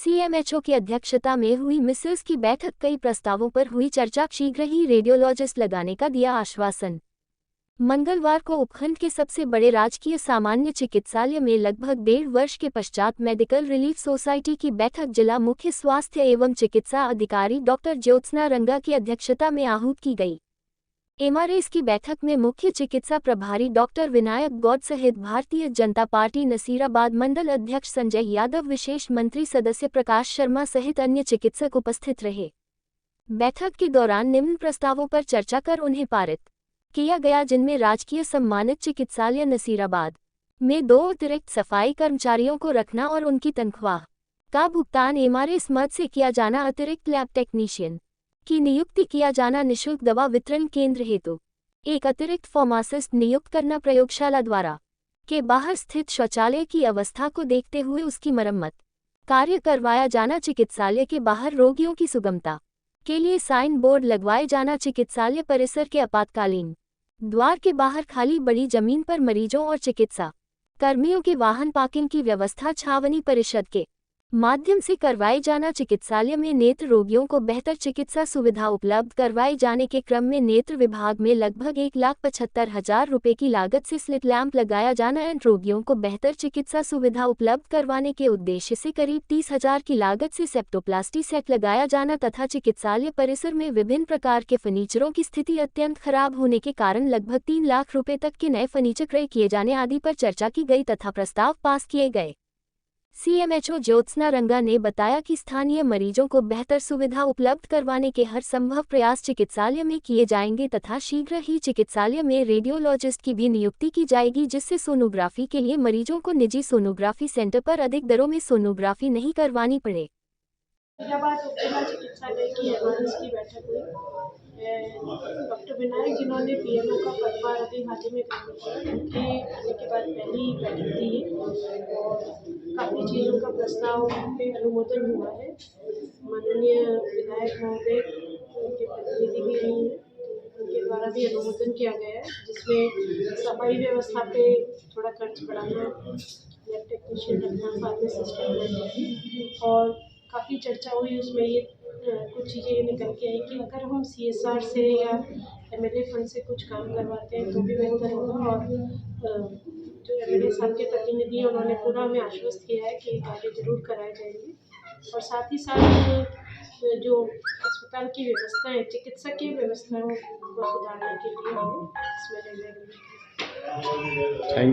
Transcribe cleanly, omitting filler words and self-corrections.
CMHO की अध्यक्षता में हुई मिसेस की बैठक, कई प्रस्तावों पर हुई चर्चा, शीघ्र ही रेडियोलॉजिस्ट लगाने का दिया आश्वासन। मंगलवार को उपखंड के सबसे बड़े राजकीय सामान्य चिकित्सालय में लगभग 1.5 वर्ष के पश्चात मेडिकल रिलीफ सोसाइटी की बैठक जिला मुख्य स्वास्थ्य एवं चिकित्सा अधिकारी डॉक्टर ज्योत्सना रंगा की अध्यक्षता में आहूत की गई। एमआरएस की बैठक में मुख्य चिकित्सा प्रभारी डॉक्टर विनायक गौड़ सहित भारतीय जनता पार्टी नसीराबाद मंडल अध्यक्ष संजय यादव, विशेष मंत्री सदस्य प्रकाश शर्मा सहित अन्य चिकित्सक उपस्थित रहे। बैठक के दौरान निम्न प्रस्तावों पर चर्चा कर उन्हें पारित किया गया, जिनमें राजकीय सम्मानित चिकित्सालय नसीराबाद में 2 अतिरिक्त सफाई कर्मचारियों को रखना और उनकी तनख्वाह का भुगतान एमआरएस मद से किया जाना, अतिरिक्त लैब टेक्नीशियन की नियुक्ति किया जाना, निःशुल्क दवा वितरण केंद्र हेतु एक अतिरिक्त फार्मासिस्ट नियुक्त करना, प्रयोगशाला द्वारा के बाहर स्थित शौचालय की अवस्था को देखते हुए उसकी मरम्मत कार्य करवाया जाना, चिकित्सालय के बाहर रोगियों की सुगमता के लिए साइन बोर्ड लगवाए जाना, चिकित्सालय परिसर के आपातकालीन द्वार के बाहर खाली बड़ी जमीन पर मरीजों और चिकित्सा कर्मियों के वाहन पार्किंग की व्यवस्था छावनी परिषद के माध्यम से करवाए जाना, चिकित्सालय में नेत्र रोगियों को बेहतर चिकित्सा सुविधा उपलब्ध करवाए जाने के क्रम में नेत्र विभाग में लगभग 1,75,000 रुपये की लागत से स्लिट लैंप लगाया जाना एवं रोगियों को बेहतर चिकित्सा सुविधा उपलब्ध करवाने के उद्देश्य से करीब 30,000 की लागत से सेप्टोप्लास्टी सेट लगाया जाना तथा चिकित्सालय परिसर में विभिन्न प्रकार के फर्नीचरों की स्थिति अत्यंत खराब होने के कारण लगभग 3 लाख रुपये तक के नए फर्नीचर क्रय किए जाने आदि पर चर्चा की गई तथा प्रस्ताव पास किए गए। सीएमएचओ ज्योत्सना रंगा ने बताया कि स्थानीय मरीजों को बेहतर सुविधा उपलब्ध करवाने के हर संभव प्रयास चिकित्सालय में किए जाएंगे तथा शीघ्र ही चिकित्सालय में रेडियोलॉजिस्ट की भी नियुक्ति की जाएगी, जिससे सोनोग्राफी के लिए मरीजों को निजी सोनोग्राफी सेंटर पर अधिक दरों में सोनोग्राफी नहीं करवानी पड़े। जिला चिकित्सालय की एमआरएस की बैठक हुई। डॉक्टर विनायक जिन्होंने पीएमओ का पदभार अभी हाल ही में ग्रहण किया, उनके आने के बाद पहली बैठक थी ये और काफ़ी चीज़ों का प्रस्ताव पे अनुमोदन हुआ है। माननीय विधायक महोदय उनके प्रतिनिधि भी रही हैं, तो उनके द्वारा भी अनुमोदन किया गया है, जिसमें सफाई व्यवस्था पे थोड़ा खर्च बढ़ाना, लैब टेक्नीशियन रखना, फार्मासिस्ट रखना और काफ़ी चर्चा हुई। उसमें ये कुछ चीज़ें ये निकल के आई कि अगर हम सीएसआर से या एमएलए फंड से कुछ काम करवाते हैं तो भी बेहतर होगा और जो एमएलए साहब के प्रतिनिधि हैं उन्होंने पूरा हमें आश्वस्त किया है कि कार्य जरूर कराए जाएंगे और साथ ही साथ जो अस्पताल की व्यवस्था है, चिकित्सा की व्यवस्थाओं को सुधारने के लिए हमें इसमें